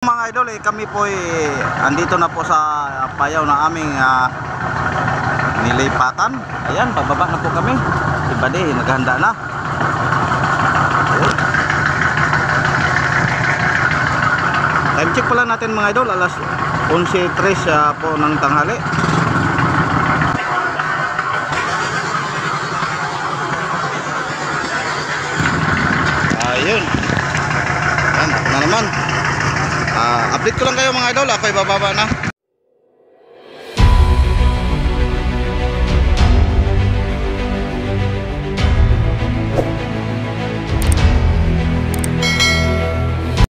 Mga idol, kami po andito na po sa payaw na aming nilipatan. Ayan, pababa na po kami. Si Buddy, naghahanda na. Ayan. Time check pala natin mga idol, alas 11:03 po ng tanghali. Ayun. Ayan, ako na naman. Update ko lang kayo mga idol, ako'y bababa na.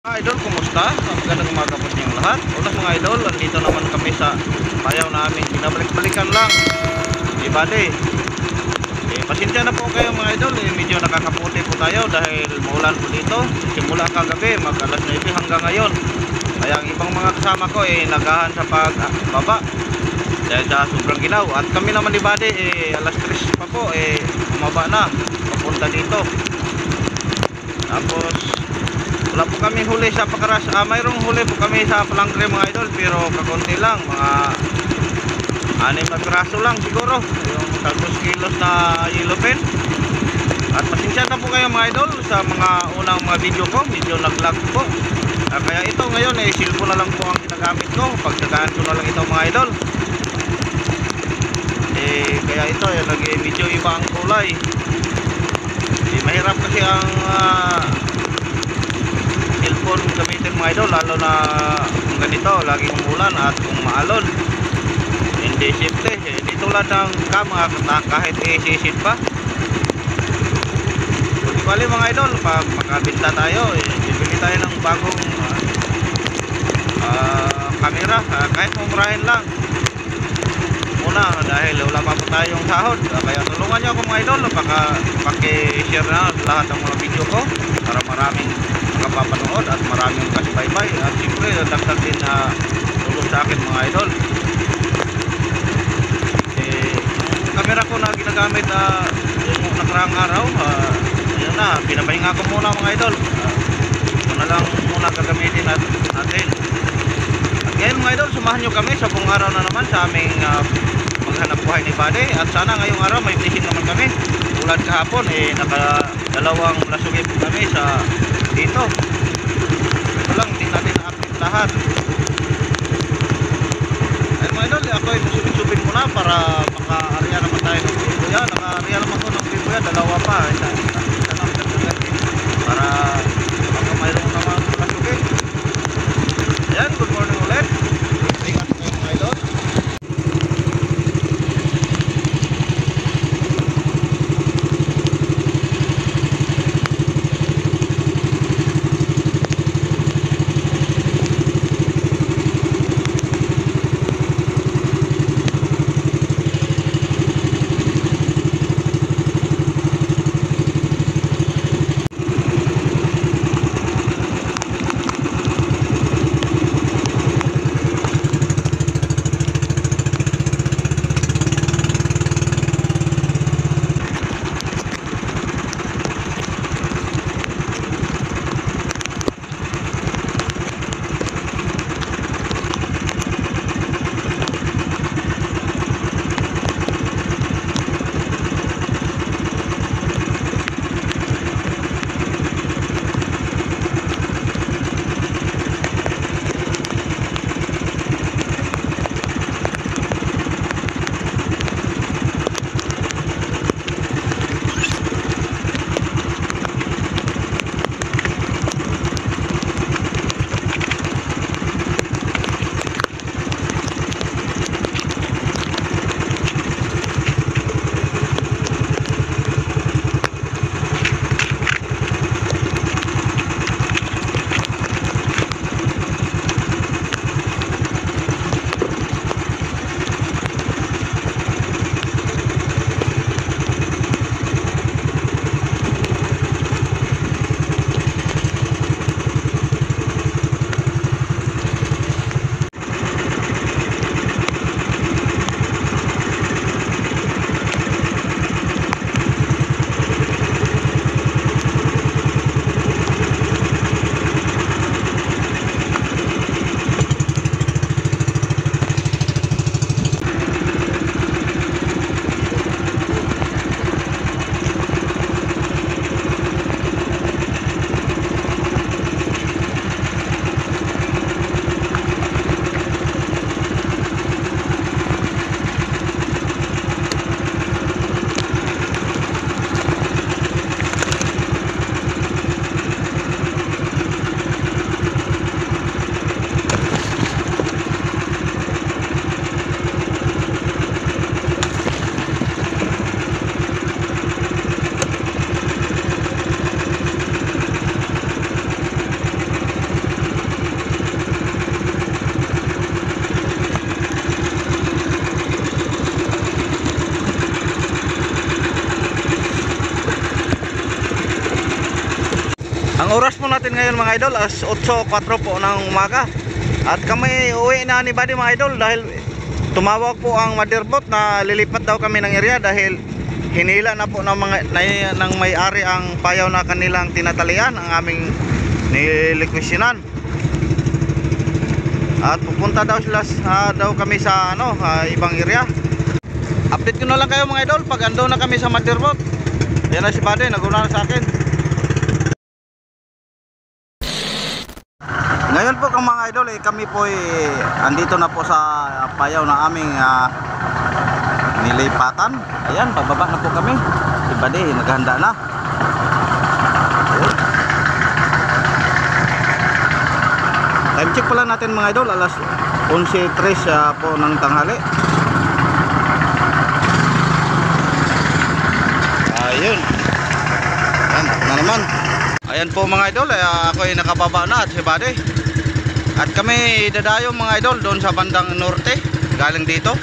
Mga idol, kumusta? Magandang umaga po sa inyong lahat. Una mga idol, andito naman kami sa payaw namin. Binabalik-balikan lang. Buddy. Pasensya na po kayo mga idol, medyo nakakaputi po tayo dahil maulan po dito. Simula kagabi, mag-alas 9 hanggang ngayon. Kaya ang ibang mga kasama ko nagahan sa pagbaba dahil sa sobrang ginaw. At kami naman ni Buddy alas 3 pa po bumaba na papunta dito. Tapos wala po kami huli sa pakaras. Mayroong huli po kami sa palangre mga idol, pero kakunti lang, mga 6 na piraso lang siguro, yung 2 kilos na yellowfin. At pasensya na po kayo mga idol sa mga unang mga video ko, medyo nag-lag po. Kaya ito ngayon cellphone na lang po ang ginagamit ko. Pagsagaan ko na lang ito mga idol. Kaya ito medyo iba ang kulay. Mahirap kasi ang cellphone gamitin mga idol, lalo na kung ganito, laging umulan at kung maalon. Hindi safety. Hindi tulad ng kahit isisid pa. Di bali mga idol, pag makabinta tayo, bibili tayo ng bagong camera, kahit mumurahin lang muna dahil wala pa po tayong sahod. Kaya tulungan nyo ako mga idol, paki-share na lahat ng mga video ko para maraming makapapanood at maraming kasbaybay. At siyempre dagdag din na tulong sa akin mga idol. Camera ko na ginagamit yung nakaraang araw, ayan na, pinapahinga ko muna mga idol. Ito na lang muna gagamitin natin. At ngayon mga idol, sumahan nyo kami sa buong araw na naman sa aming maghanap buhay ni Buddy. At sana ngayong araw may blessing naman kami. Tulad kahapon nakadalawang lasugip kami sa dito. Ito lang, hindi natin na-update lahat. Ayun mga idol, ako ay subin muna para maka-area naman tayo ng Bibuya. Naka-area naman ko ng Bibuya, dalawa pa. Isa lang para baka mayroon naman lasugip. Ayan, good morning ulit. Ingat kayo mga idol. natin ngayon mga idol, as 8:04 po ng umaga. At kami uwi na ni Buddy mga idol dahil tumawag po ang motherboard na lilipat daw kami ng area dahil hinila na po ng may-ari ang payaw na kanilang tinatalian, ang aming nilikwestiyonan. At pupunta daw sila daw kami sa ibang area. Update ko na lang kayo mga idol pag ando na kami sa motherboard. Yan na si Buddy, naguna na sa akin. Ngayon po mga idol, kami po andito na po sa payaw na aming nilipatan. Ayan, pababa na po kami. Si Buddy, naghahanda na. Ayan. Time check pala natin mga idol, alas 11:03 po ng tanghali. Ayun. Ayan, na naman. Ayan po mga idol, ako ay nakababa na at si Buddy. At kami dadayo mga idol doon sa bandang norte, galing dito.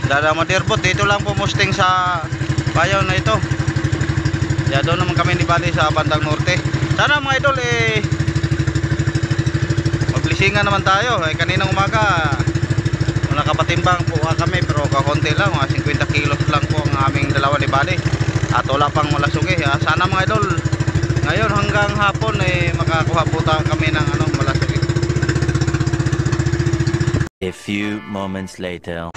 Dada motherboard, dito lang po posting sa payaw na ito. Kaya doon naman kami ni Buddy sa bandang norte. Sana mga idol maglisingan naman tayo. Kaninang umaga nakapatimbang po kami pero kakonti lang, mga 50 kilos lang po ang aming dalawa ni Buddy. At wala pang malasugi. Sana mga idol ngayon hanggang hapon makakuha po kami ng malasugi. A few moments later.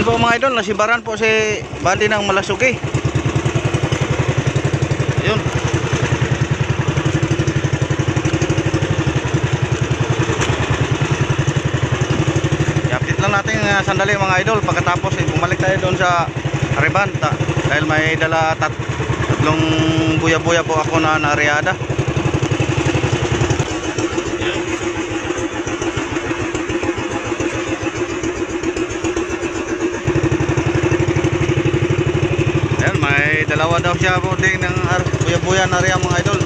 po mga idol, nasibaran po si Buddy ng malasugi. Ayun. I-update lang natin sandali mga idol. Pagkatapos bumalik tayo doon sa Rebanta dahil may dala tatlong buya-buya po ako na nareada. May dalawa daw siya po din ng buya-buya na rin mga idol.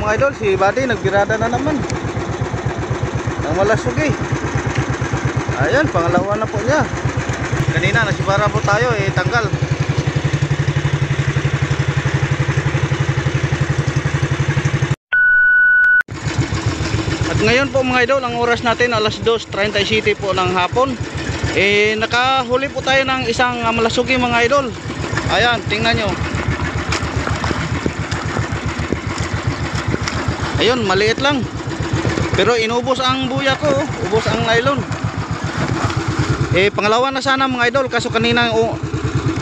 Mga idol, si Buddy nagbirada na naman ng malasugi. Ayan, pangalawa na po niya. Kanina nasibara po tayo, tanggal. At ngayon po mga idol, ang oras natin alas 2:37 po ng hapon. Nakahuli po tayo ng isang malasugi mga idol. Ayan, tingnan nyo. Ayun, maliit lang. Pero inubos ang buya ko, ubos ang nylon. Pangalawa na sana mga idol, kaso kanina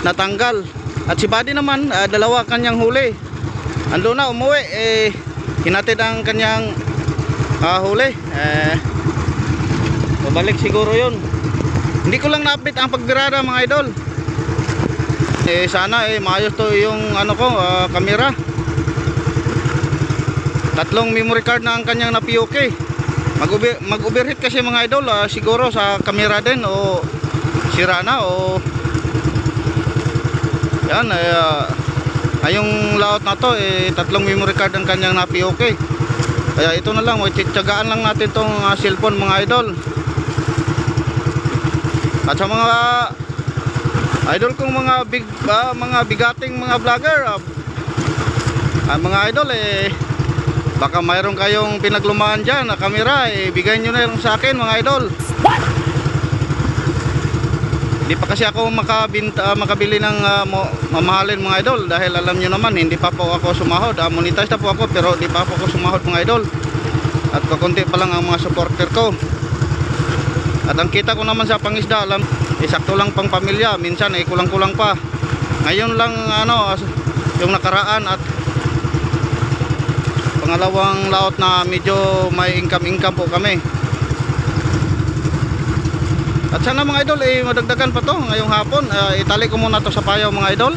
natanggal. At si Buddy naman, dalawa kanyang huli. Ando na umuwi, hinatid ang kanyang huli. Babalik siguro yun. Hindi ko lang na-update ang pagbirada mga idol. Sana maayos to yung camera. Tatlong memory card na ang kanyang na-POK. Mag-overheat kasi mga idol, siguro sa camera din o sira na o yan. Yung layout na to, tatlong memory card ang kanyang na-POK. Kaya ito na lang, tiyatsagaan lang natin tong cellphone mga idol. At sa mga idol kong mga bigating mga vlogger, mga idol, baka mayroon kayong pinaglumaan dyan na camera, bigay nyo na yung sa akin mga idol. What? Hindi pa kasi ako makabili ng mamahalin mga idol, dahil alam nyo naman hindi pa po ako sumahod. Monetize na po ako pero hindi pa po ako sumahod mga idol. At kakunti pa lang ang mga supporter ko. At ang kita ko naman sa pangisda, sakto lang pang pamilya. Minsan kulang-kulang pa. Ngayon lang ano yung nakaraan at pangalawang laot na medyo may income po kami. At sana mga idol madagdagan pa to ngayong hapon. Itali ko muna to sa payaw mga idol.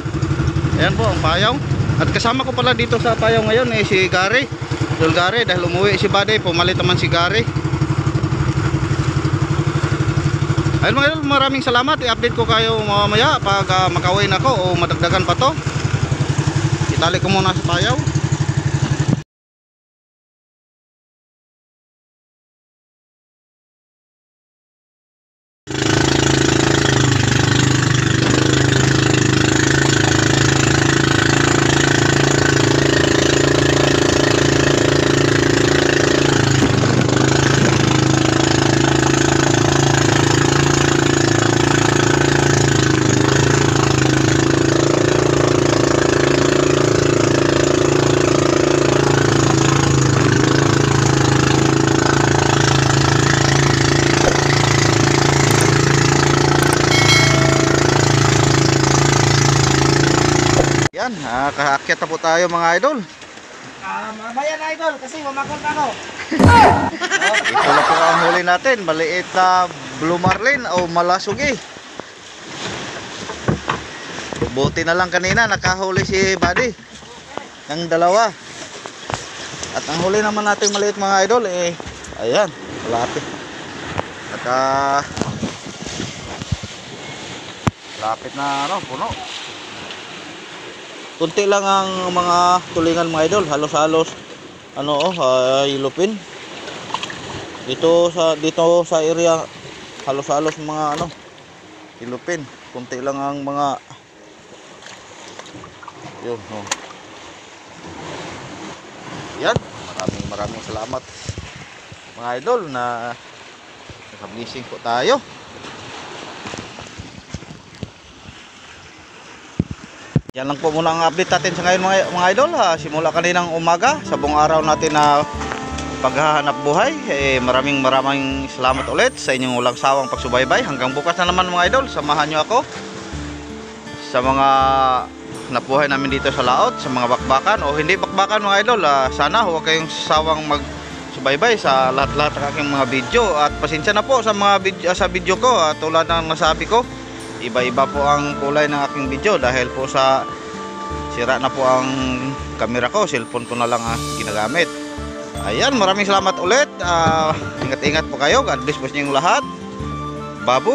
Ayan po ang payaw. At kasama ko pala dito sa payaw ngayon si Gary. Idol Gary, dahil umuwi si Buddy, pumalit naman si Gary. Ayun mga idol, maraming salamat. I-update ko kayo mamaya pag makauwi na ako o madagdagan pa to. Itali ko muna sa payaw. Yan, kakaakyat na po tayo mga idol. Mamaya na idol, kasi mamakot ako. Ito na po ang huli natin, maliit na blue marlin o malasugi. Buti na lang kanina nakahuli si Buddy ng dalawa. At ang huli naman natin maliit mga idol ayan, lapit. At lapit na puno. Kunti lang ang mga tulingan mga idol, halos-halos ilupin. Dito sa area halos-halos mga ilupin. Kunti lang ang mga yun. Yan, maraming salamat mga idol na naka-blessing po tayo. Yan lang po muna ang update natin sa ngayon mga idol. Simula kaninang umaga sa buong araw natin na paghahanap buhay. Maraming salamat ulit sa inyong walang sawang pagsubaybay. Hanggang bukas na naman mga idol. Samahan nyo ako sa mga napuhay namin dito sa laot, sa mga bakbakan o hindi bakbakan mga idol. Sana huwag kayong sawang magsubaybay sa lahat-lahat ng aking mga video. At pasensya na po sa mga video ko. Tulad ng nasabi ko, iba-iba po ang kulay ng aking video dahil po sa sira na po ang camera ko, cellphone ko na lang ginagamit. Ayan, maraming salamat ulit. Ingat-ingat po kayo. God bless po sa inyong lahat. Babu!